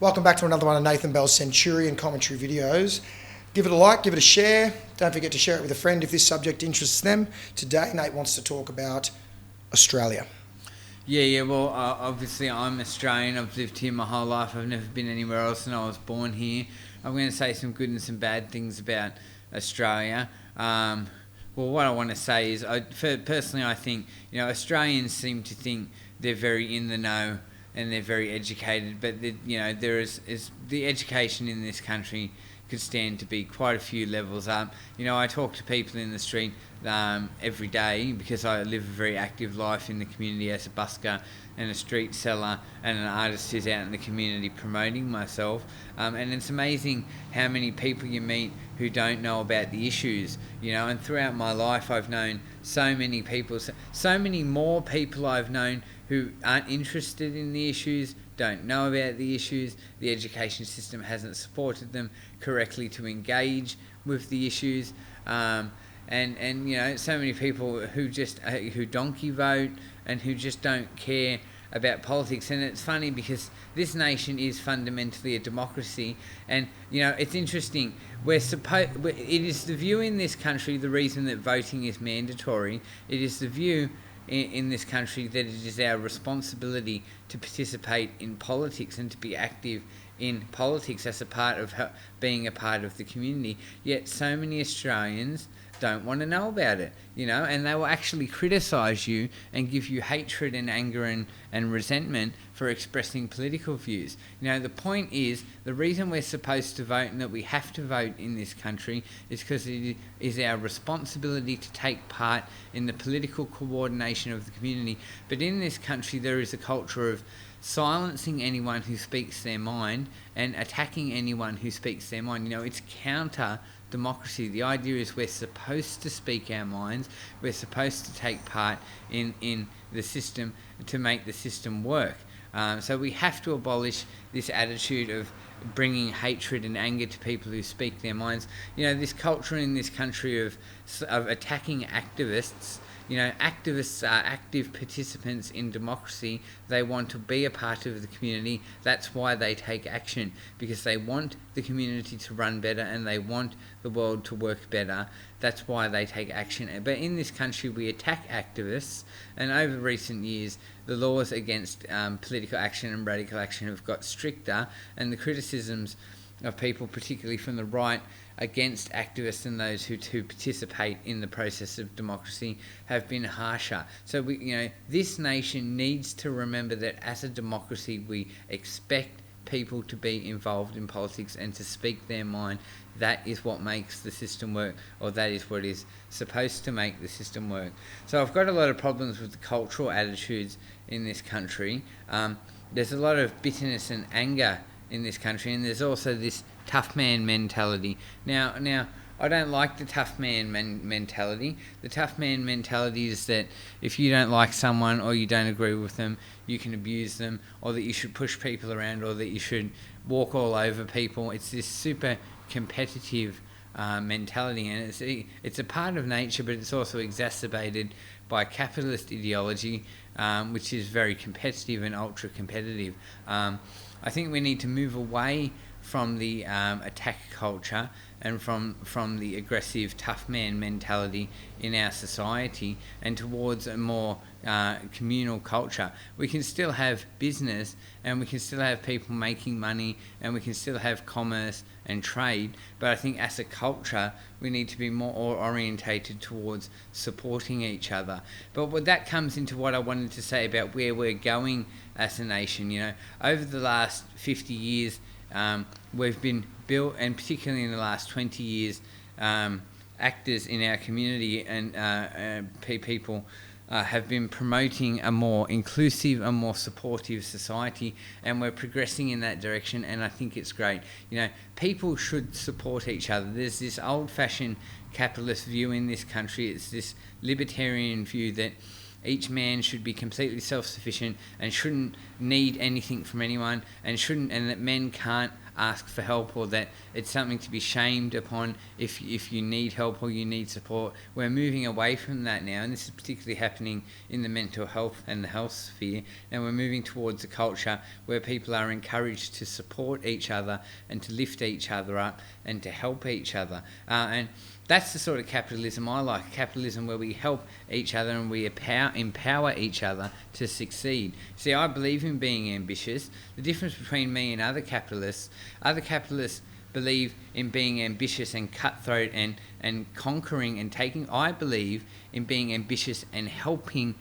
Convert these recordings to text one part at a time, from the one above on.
Welcome back to another one of Nathan Bell's Centurion commentary videos. Give it a like, give it a share. Don't forget to share it with a friend if this subject interests them. Today, Nate wants to talk about Australia. Well, obviously I'm Australian. I've lived here my whole life. I've never been anywhere else, and I was born here. I'm going to say some good and some bad things about Australia. What I want to say is, personally, I think Australians seem to think they're very in the know and they're very educated, but there is the education in this country could stand to be quite a few levels up. I talk to people in the street every day because I live a very active life in the community as a busker and a street seller and an artist who's out in the community promoting myself. And it's amazing how many people you meet who don't know about the issues, and throughout my life I've known so many people, so many more people I've known who aren't interested in the issues, don't know about the issues. The education system hasn't supported them correctly to engage with the issues. And so many people who donkey vote and who just don't care about politics. And it's funny because this nation is fundamentally a democracy, and it's interesting. It is the view in this country, the reason that voting is mandatory. It is the view in this country that it is our responsibility to participate in politics and to be active in politics as a part of being a part of the community. Yet so many Australians don't want to know about it, and they will actually criticise you and give you hatred and anger and resentment for expressing political views. The point is, the reason we're supposed to vote and that we have to vote in this country is because it is our responsibility to take part in the political coordination of the community. But in this country, there is a culture of silencing anyone who speaks their mind and attacking anyone who speaks their mind. It's counter democracy. The idea is we're supposed to speak our minds. We're supposed to take part in the system to make the system work. So we have to abolish this attitude of bringing hatred and anger to people who speak their minds. This culture in this country of attacking activists. Activists are active participants in democracy. They want to be a part of the community. That's why they take action, because they want the community to run better and they want the world to work better. That's why they take action. But in this country, we attack activists, and over recent years, the laws against political action and radical action have got stricter, and the criticisms of people, particularly from the right, against activists and those who participate in the process of democracy have been harsher. So this nation needs to remember that as a democracy, we expect people to be involved in politics and to speak their mind. That is what makes the system work, or that is what is supposed to make the system work. So I've got a lot of problems with the cultural attitudes in this country. There's a lot of bitterness and anger in this country, and there's also this tough man mentality. Now, I don't like the tough man mentality. The tough man mentality is that if you don't like someone or you don't agree with them, you can abuse them, or that you should push people around, or that you should walk all over people. It's this super competitive mentality, and it's a part of nature, but it's also exacerbated by capitalist ideology, which is very competitive and ultra competitive. I think we need to move away from the attack culture and from the aggressive tough man mentality in our society, and towards a more communal culture. We can still have business, and we can still have people making money, and we can still have commerce and trade, but I think as a culture we need to be more orientated towards supporting each other. But that comes into what I wanted to say about where we're going as a nation. Over the last 50 years, we've been built, and particularly in the last 20 years, actors in our community and people have been promoting a more inclusive, a more supportive society, and we're progressing in that direction, and I think it's great. People should support each other. There's this old-fashioned capitalist view in this country. It's this libertarian view that each man should be completely self-sufficient and shouldn't need anything from anyone, and that men can't ask for help, or that it's something to be shamed upon if you need help or you need support. We're moving away from that now, and this is particularly happening in the mental health and the health sphere, and we're moving towards a culture where people are encouraged to support each other and to lift each other up and to help each other. And that's the sort of capitalism I like, capitalism where we help each other and we empower each other to succeed. See, I believe in being ambitious. The difference between me and other capitalists believe in being ambitious and cutthroat and conquering and taking. I believe in being ambitious and helping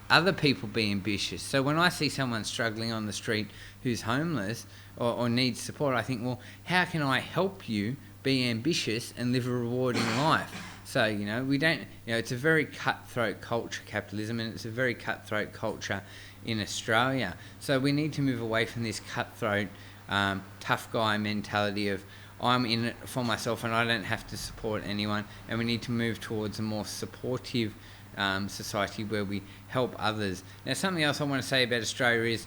other people be ambitious. So when I see someone struggling on the street who's homeless or needs support, I think, well, how can I help you be ambitious and live a rewarding life? So, we don't, it's a very cutthroat culture, capitalism, and it's a very cutthroat culture in Australia. So we need to move away from this cutthroat, tough guy mentality of I'm in it for myself and I don't have to support anyone, and we need to move towards a more supportive society where we help others. Now, something else I want to say about Australia is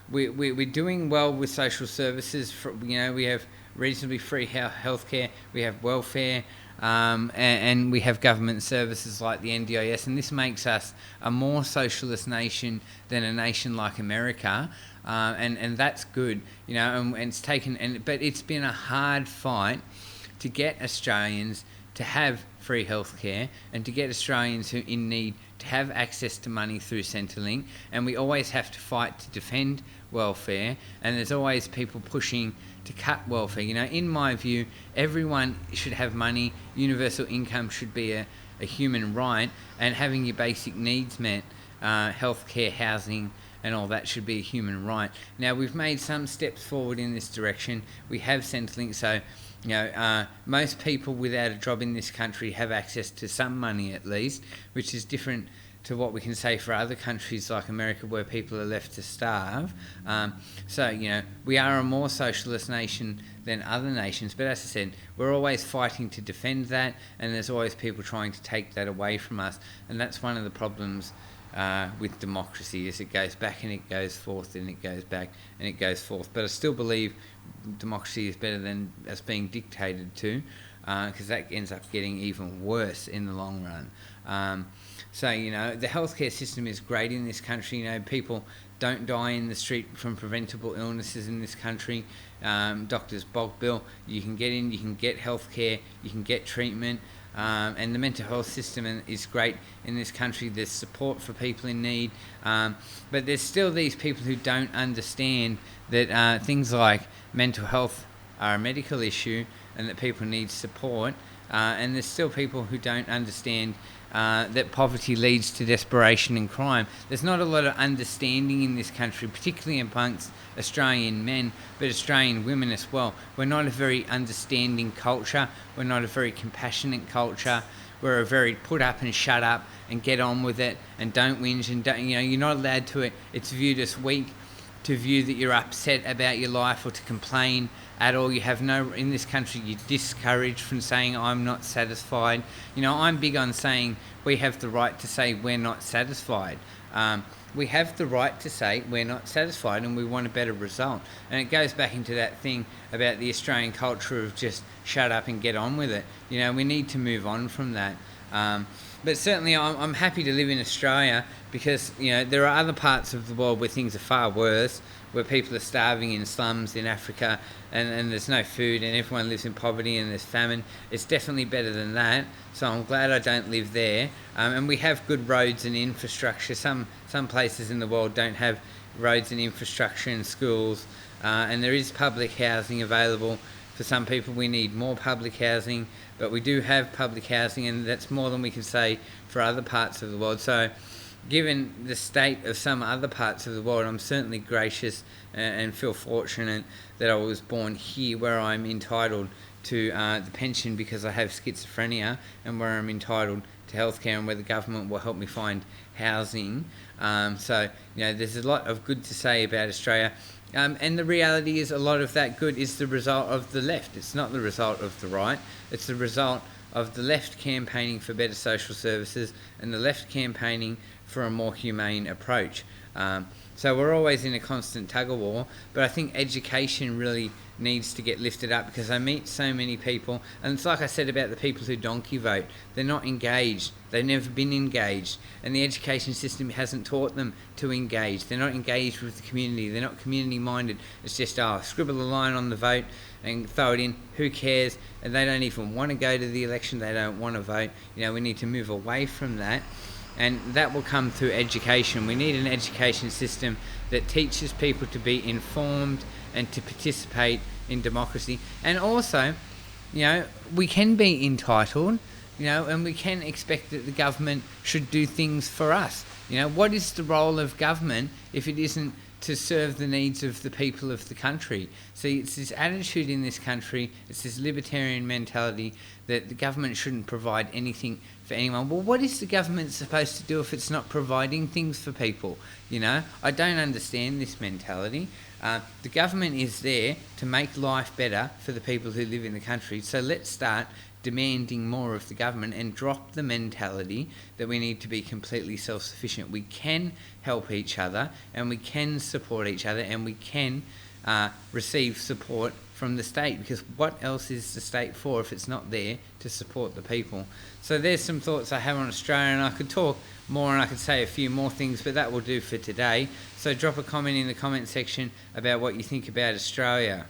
we're doing well with social services. We have reasonably free healthcare, we have welfare, and we have government services like the NDIS, and this makes us a more socialist nation than a nation like America, and that's good, and it's but it's been a hard fight to get Australians to have free healthcare and to get Australians who in need to have access to money through Centrelink, and we always have to fight to defend welfare, and there's always people pushing to cut welfare. In my view, everyone should have money. Universal income should be a human right, and having your basic needs met, healthcare, housing, and all that should be a human right. Now, we've made some steps forward in this direction. We have Centrelink, so most people without a job in this country have access to some money at least, which is different to what we can say for other countries like America, where people are left to starve. So, we are a more socialist nation than other nations, but as I said, we're always fighting to defend that, and there's always people trying to take that away from us, and that's one of the problems with democracy, is it goes back and it goes forth and it goes back and it goes forth. But I still believe democracy is better than us being dictated to, because that ends up getting even worse in the long run. So, the healthcare system is great in this country. People don't die in the street from preventable illnesses in this country. Doctors bog bill. You can get in, you can get healthcare, you can get treatment. And the mental health system is great in this country. There's support for people in need. But there's still these people who don't understand that things like mental health are a medical issue and that people need support. And there's still people who don't understand that poverty leads to desperation and crime. There's not a lot of understanding in this country, particularly amongst Australian men, but Australian women as well. We're not a very understanding culture. We're not a very compassionate culture. We're a very put up and shut up and get on with it and don't whinge and don't, you're not allowed to. It's viewed as weak to view that you're upset about your life or to complain at all. You have in this country, you're discouraged from saying, I'm not satisfied. I'm big on saying we have the right to say we're not satisfied. We have the right to say we're not satisfied and we want a better result. And it goes back into that thing about the Australian culture of just shut up and get on with it. We need to move on from that. But certainly I'm happy to live in Australia because, there are other parts of the world where things are far worse, where people are starving in slums in Africa and there's no food and everyone lives in poverty and there's famine. It's definitely better than that. So I'm glad I don't live there. And we have good roads and infrastructure. Some places in the world don't have roads and infrastructure and schools. And there is public housing available for some people. We need more public housing, but we do have public housing, and that's more than we can say for other parts of the world. So given the state of some other parts of the world, I'm certainly gracious and feel fortunate that I was born here, where I'm entitled to the pension because I have schizophrenia, and where I'm entitled to healthcare, and where the government will help me find housing. So there's a lot of good to say about Australia. And the reality is a lot of that good is the result of the left. It's not the result of the right. It's the result of the left campaigning for better social services and the left campaigning for a more humane approach. So we're always in a constant tug of war. But I think education really needs to get lifted up, because I meet so many people, and it's like I said about the people who donkey vote. They're not engaged. They've never been engaged, and the education system hasn't taught them to engage. They're not engaged with the community. They're not community minded. It's just, scribble a line on the vote and throw it in. Who cares? And they don't even want to go to the election. They don't want to vote. We need to move away from that. And that will come through education. We need an education system that teaches people to be informed and to participate in democracy. And also, we can be entitled, and we can expect that the government should do things for us. What is the role of government if it isn't to serve the needs of the people of the country? See, it's this attitude in this country, it's this libertarian mentality that the government shouldn't provide anything for anyone. Well, what is the government supposed to do if it's not providing things for people? I don't understand this mentality. The government is there to make life better for the people who live in the country. So let's start demanding more of the government and drop the mentality that we need to be completely self-sufficient. We can help each other, and we can support each other, and we can receive support from the state, because what else is the state for if it's not there to support the people? So there's some thoughts I have on Australia, and I could talk more and I could say a few more things, but that will do for today. So drop a comment in the comment section about what you think about Australia.